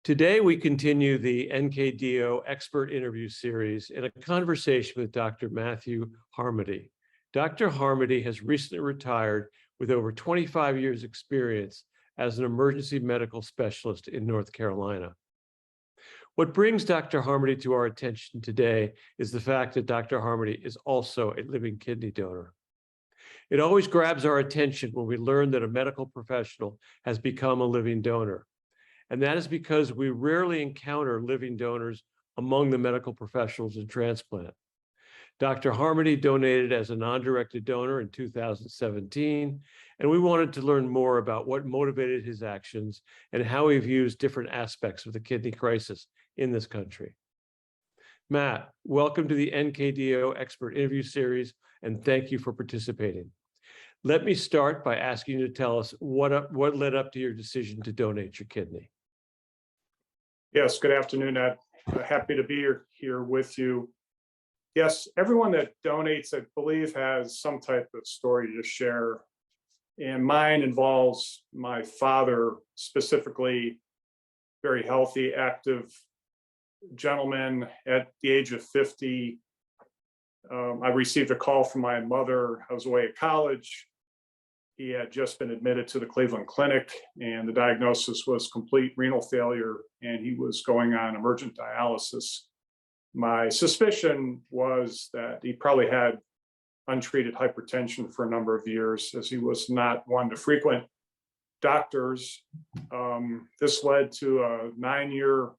Today, we continue the NKDO expert interview series in a conversation with Dr. Matthew Harmody. Dr. Harmody has recently retired with over 25 years experience as an emergency medical specialist in North Carolina. What brings Dr. Harmody to our attention today is the fact that Dr. Harmody is also a living kidney donor. It always grabs our attention when we learn that a medical professional has become a living donor. And that is because we rarely encounter living donors among the medical professionals in transplant. Dr. Harmody donated as a non-directed donor in 2017, and we wanted to learn more about what motivated his actions and how he views different aspects of the kidney crisis in this country. Matt, welcome to the NKDO Expert Interview Series, and thank you for participating. Let me start by asking you to tell us what led up to your decision to donate your kidney. Yes, good afternoon, Ed. Happy to be here with you. Yes, everyone that donates, I believe, has some type of story to share. And mine involves my father, specifically, very healthy, active gentleman. At the age of 50, I received a call from my mother. I was away at college. He had just been admitted to the Cleveland Clinic, and the diagnosis was complete renal failure, and he was going on emergent dialysis. My suspicion was that he probably had untreated hypertension for a number of years, as he was not one to frequent doctors. This led to a 9-year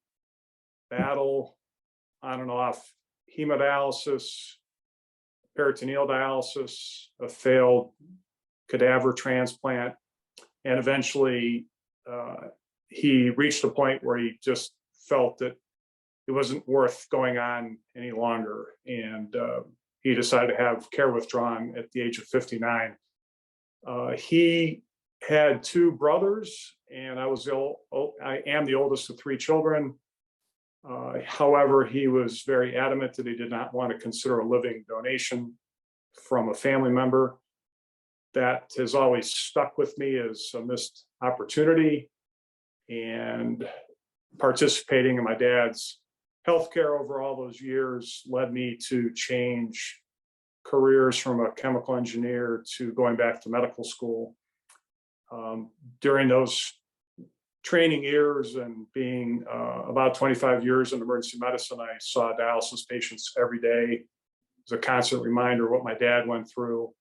battle on and off hemodialysis, peritoneal dialysis, a failed cadaver transplant, and eventually he reached a point where he just felt that it wasn't worth going on any longer, and he decided to have care withdrawn at the age of 59. He had 2 brothers, and I am the oldest of 3 children. However, he was very adamant that he did not want to consider a living donation from a family member. That has always stuck with me as a missed opportunity, and participating in my dad's healthcare over all those years led me to change careers from a chemical engineer to going back to medical school. During those training years and being about 25 years in emergency medicine, I saw dialysis patients every day. It was a constant reminder of what my dad went through.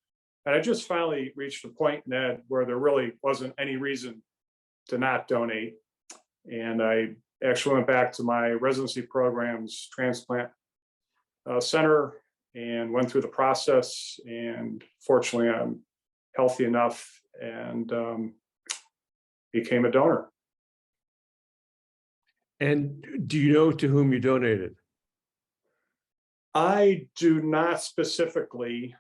And I just finally reached a point, Ned, where there really wasn't any reason to not donate. And I actually went back to my residency program's transplant center and went through the process. And fortunately, I'm healthy enough and became a donor. And do you know to whom you donated? I do not specifically.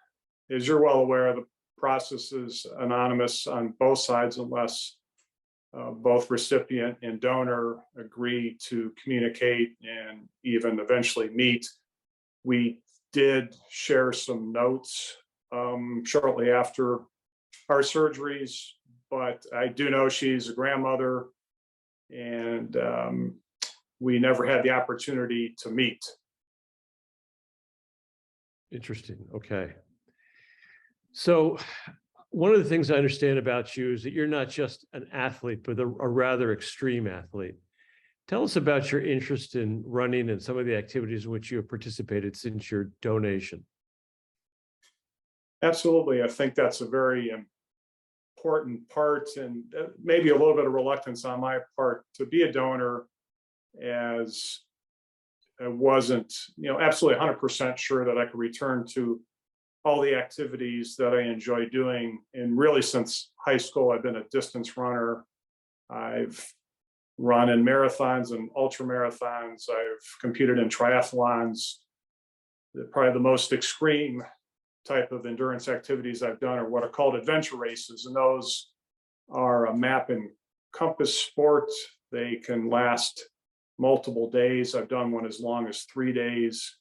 As you're well aware, the process is anonymous on both sides unless both recipient and donor agree to communicate and even eventually meet. We did share some notes shortly after our surgeries, but I do know she's a grandmother, and we never had the opportunity to meet. Interesting. Okay. So one of the things I understand about you is that you're not just an athlete, but a rather extreme athlete. Tell us about your interest in running and some of the activities in which you have participated since your donation. Absolutely. I think that's a very important part, and maybe a little bit of reluctance on my part to be a donor, as I wasn't, absolutely 100% sure that I could return to all the activities that I enjoy doing. And really, since high school, I've been a distance runner. I've run in marathons and ultra marathons. I've competed in triathlons. Probably the most extreme type of endurance activities I've done are what are called adventure races. And those are a map and compass sport. They can last multiple days. I've done one as long as 3 days.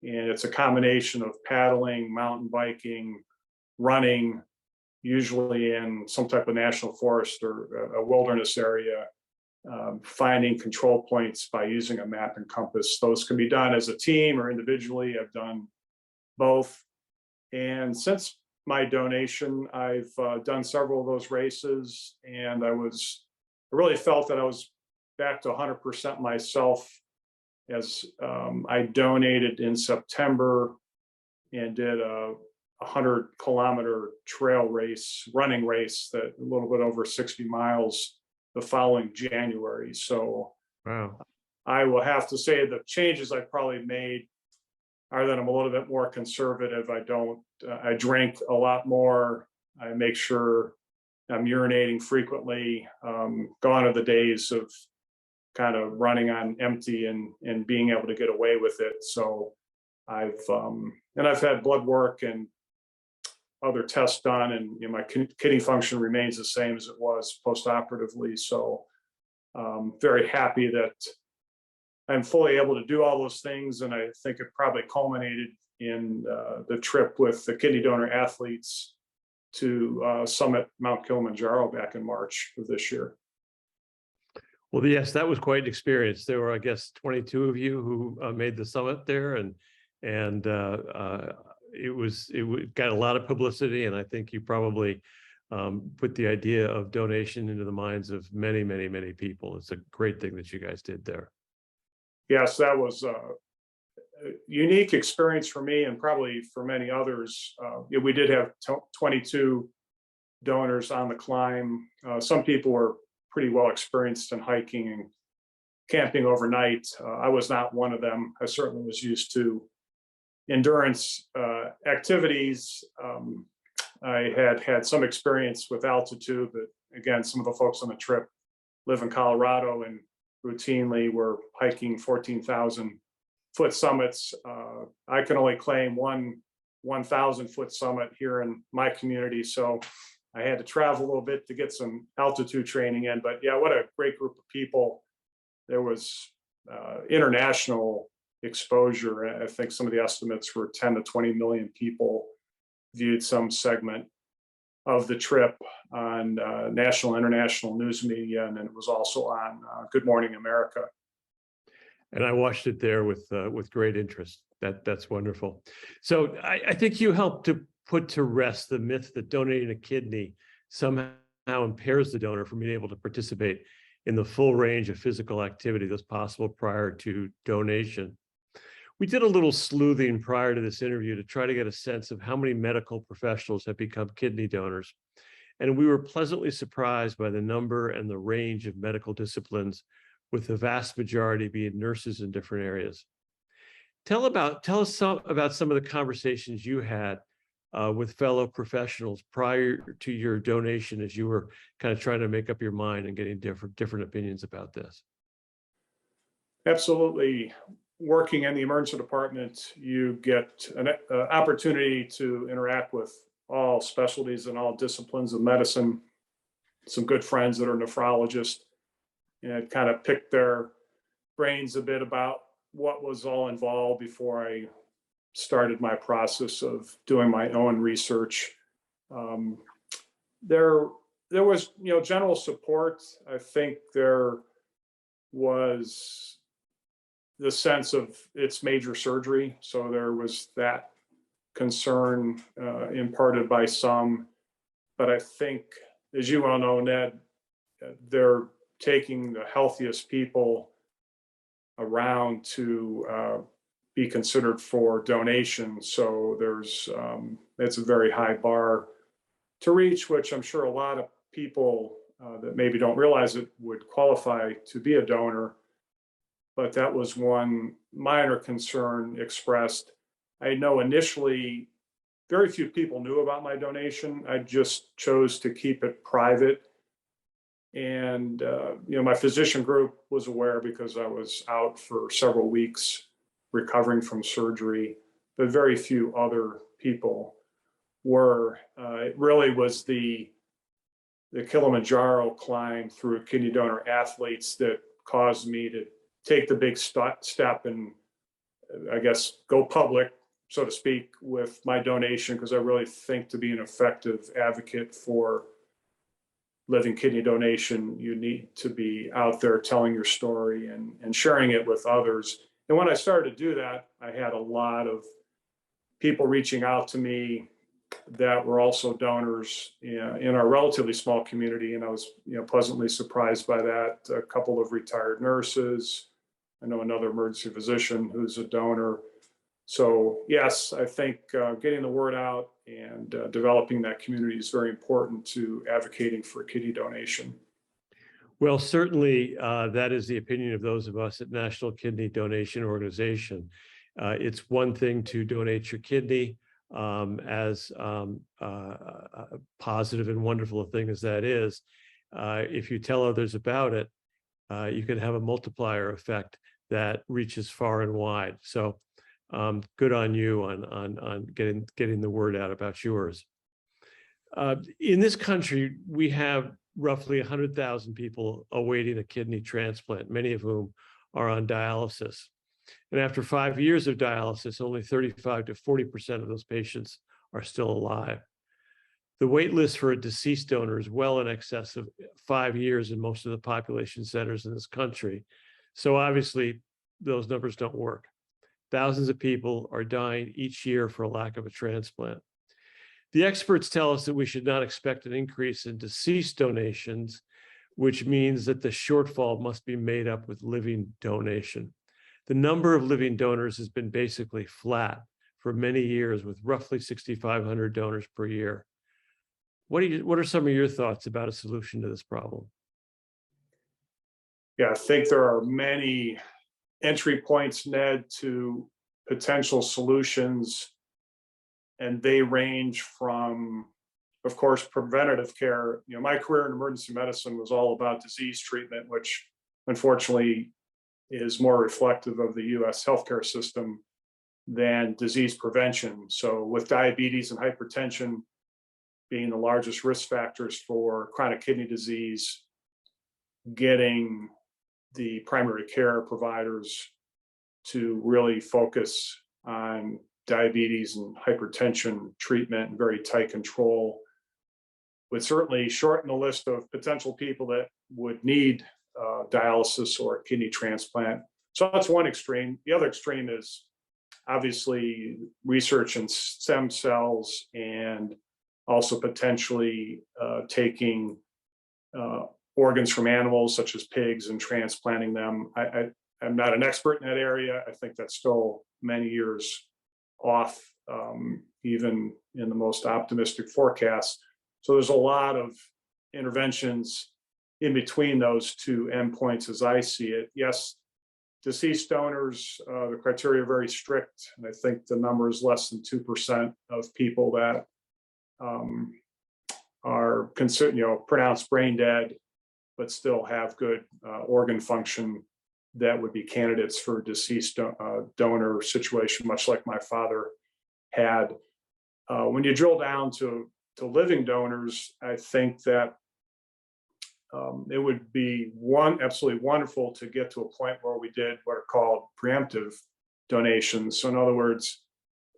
And it's a combination of paddling, mountain biking, running, usually in some type of national forest or a wilderness area. finding control points by using a map and compass. Those can be done as a team or individually. I've done both. And since my donation, I've done several of those races, and I really felt that I was back to 100% myself as I donated in September and did a 100-kilometer running race that a little bit over 60 miles the following January. So Wow. I will have to say the changes I've probably made are that I'm a little bit more conservative. I drink a lot more. I make sure I'm urinating frequently. Gone are the days of kind of running on empty and being able to get away with it. So I've had blood work and other tests done, and my kidney function remains the same as it was post-operatively. So very happy that I'm fully able to do all those things. And I think it probably culminated in the trip with the kidney donor athletes to summit Mount Kilimanjaro back in March of this year. Well, yes, that was quite an experience. There were, I guess, 22 of you who made the summit there, and it got a lot of publicity, and I think you probably put the idea of donation into the minds of many, many, many people. It's a great thing that you guys did there. Yes, that was a unique experience for me and probably for many others. We did have 22 donors on the climb. Some people were pretty well experienced in hiking and camping overnight. I was not one of them. I certainly was used to endurance activities. I had some experience with altitude, but again, some of the folks on the trip live in Colorado and routinely were hiking 14,000-foot summits. I can only claim one 1,000-foot summit here in my community, so I had to travel a little bit to get some altitude training in. But yeah, what a great group of people. There was international exposure. I think some of the estimates were 10 to 20 million people viewed some segment of the trip on national, international news media, and then it was also on Good Morning America. And I watched it there with great interest. That's wonderful. So I think you helped to put to rest the myth that donating a kidney somehow impairs the donor from being able to participate in the full range of physical activity that's possible prior to donation. We did a little sleuthing prior to this interview to try to get a sense of how many medical professionals have become kidney donors. And we were pleasantly surprised by the number and the range of medical disciplines, with the vast majority being nurses in different areas. Tell us about some of the conversations you had with fellow professionals prior to your donation, as you were kind of trying to make up your mind and getting different opinions about this. Absolutely. Working in the emergency department, you get an opportunity to interact with all specialties and all disciplines of medicine. Some good friends that are nephrologists, and kind of picked their brains a bit about what was all involved before I started my process of doing my own research. There was, general support. I think there was the sense of it's major surgery, so there was that concern imparted by some. But I think, as you well know, Ned, they're taking the healthiest people around to be considered for donation. So it's a very high bar to reach, which I'm sure a lot of people that maybe don't realize it would qualify to be a donor. But that was one minor concern expressed. I know initially very few people knew about my donation. I just chose to keep it private. And, my physician group was aware because I was out for several weeks recovering from surgery, but very few other people were. It really was the Kilimanjaro climb through kidney donor athletes that caused me to take the big step and, I guess, go public, so to speak, with my donation, because I really think to be an effective advocate for living kidney donation, you need to be out there telling your story and sharing it with others. And when I started to do that, I had a lot of people reaching out to me that were also donors in our relatively small community. And I was, pleasantly surprised by that. A couple of retired nurses. I know another emergency physician who's a donor. So yes, I think getting the word out and developing that community is very important to advocating for kidney donation. Well, certainly that is the opinion of those of us at National Kidney Donation Organization. It's one thing to donate your kidney, as positive and wonderful a thing as that is. If you tell others about it, you can have a multiplier effect that reaches far and wide. So good on you on getting the word out about yours. In this country, we have roughly 100,000 people awaiting a kidney transplant, many of whom are on dialysis. And after 5 years of dialysis, only 35 to 40% of those patients are still alive. The wait list for a deceased donor is well in excess of 5 years in most of the population centers in this country. So obviously, those numbers don't work. Thousands of people are dying each year for a lack of a transplant. The experts tell us that we should not expect an increase in deceased donations, which means that the shortfall must be made up with living donation. The number of living donors has been basically flat for many years, with roughly 6,500 donors per year. What are some of your thoughts about a solution to this problem? Yeah, I think there are many entry points, Ned, to potential solutions, and they range from, of course, preventative care. My career in emergency medicine was all about disease treatment, which unfortunately is more reflective of the US healthcare system than disease prevention. So with diabetes and hypertension being the largest risk factors for chronic kidney disease, getting the primary care providers to really focus on diabetes and hypertension treatment and very tight control would certainly shorten the list of potential people that would need dialysis or kidney transplant. So that's one extreme. The other extreme is obviously research in stem cells and also potentially taking organs from animals such as pigs and transplanting them. I'm not an expert in that area. I think that's still many years off, even in the most optimistic forecasts. So there's a lot of interventions in between those two endpoints as I see it. Yes, deceased donors, the criteria are very strict, and I think the number is less than 2% of people that are considered, pronounced brain dead, but still have good organ function that would be candidates for a deceased donor situation, much like my father had. When you drill down to living donors, I think that it would be absolutely wonderful to get to a point where we did what are called preemptive donations. So in other words,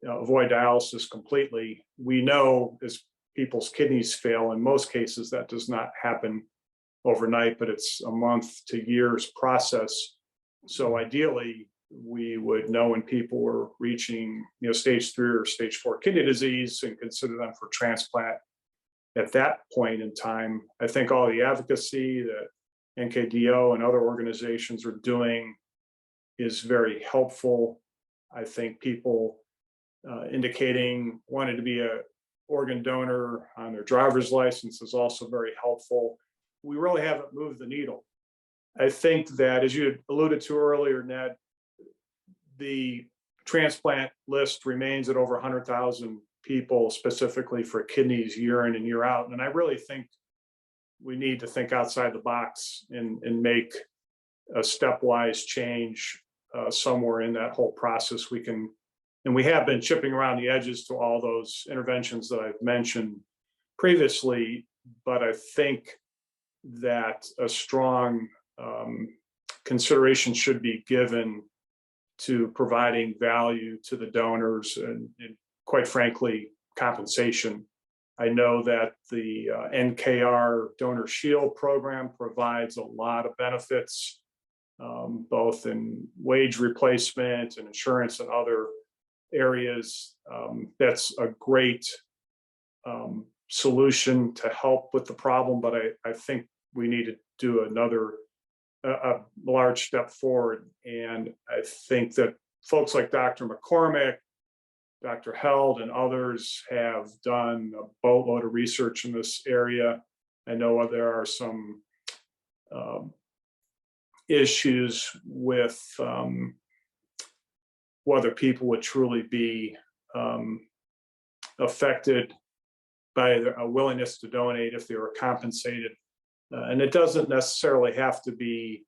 avoid dialysis completely. We know as people's kidneys fail, in most cases that does not happen overnight, but it's a month to years process. So ideally, we would know when people were reaching stage 3 or stage 4 kidney disease and consider them for transplant at that point in time. I think all the advocacy that NKDO and other organizations are doing is very helpful. I think people indicating wanting to be an organ donor on their driver's license is also very helpful. We really haven't moved the needle. I think that, as you alluded to earlier, Ned, the transplant list remains at over 100,000 people specifically for kidneys year in and year out. And I really think we need to think outside the box and make a stepwise change somewhere in that whole process. We have been chipping around the edges to all those interventions that I've mentioned previously, but I think that a strong consideration should be given to providing value to the donors and quite frankly, compensation I know that the NKR Donor Shield program provides a lot of benefits, both in wage replacement and insurance and other areas. That's a great solution to help with the problem, but I think we need to do another a large step forward. And I think that folks like Dr. McCormick, Dr. Held, and others have done a boatload of research in this area. I know there are some issues with whether people would truly be affected by a willingness to donate if they were compensated. And it doesn't necessarily have to be,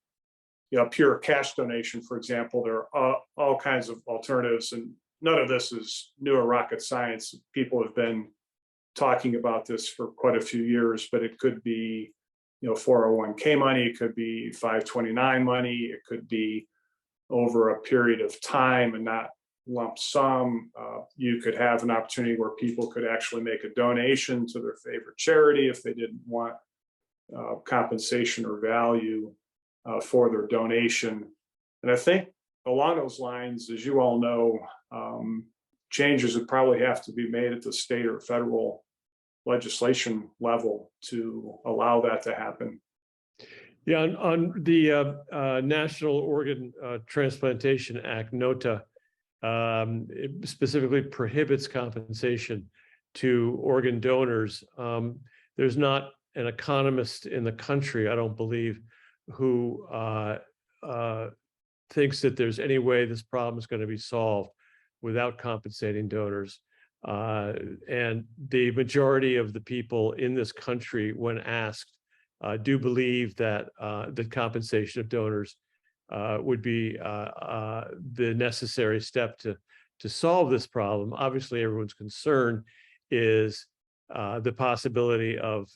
pure cash donation, for example. There are all kinds of alternatives, and none of this is new or rocket science. People have been talking about this for quite a few years, but it could be, 401k money, it could be 529 money, it could be over a period of time and not lump sum. You could have an opportunity where people could actually make a donation to their favorite charity if they didn't want compensation or value for their donation. And I think along those lines, as you all know, changes would probably have to be made at the state or federal legislation level to allow that to happen. Yeah, on the National Organ Transplantation Act, NOTA, it specifically prohibits compensation to organ donors. There's not an economist in the country, I don't believe, who thinks that there's any way this problem is going to be solved without compensating donors. And the majority of the people in this country, when asked, do believe that the compensation of donors would be the necessary step to solve this problem. Obviously, everyone's concern is the possibility of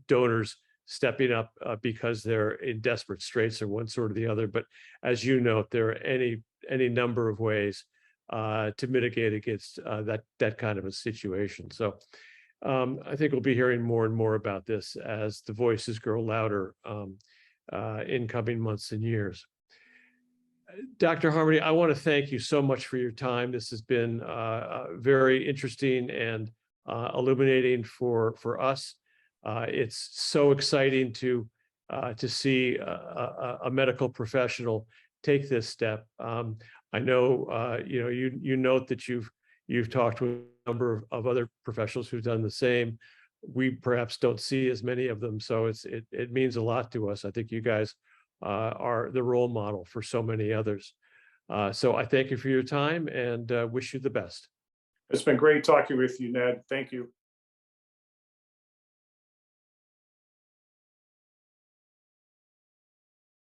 donors stepping up because they're in desperate straits or one sort or the other. But as you note, there are any number of ways to mitigate against that kind of a situation. So I think we'll be hearing more and more about this as the voices grow louder in coming months and years. Dr. Harmody, I want to thank you so much for your time. This has been very interesting and illuminating for us. It's so exciting to see a medical professional take this step. I know you note that you've talked with a number of other professionals who've done the same. We perhaps don't see as many of them, so it means a lot to us. I think you guys are the role model for so many others. So I thank you for your time and wish you the best. It's been great talking with you, Ned. Thank you.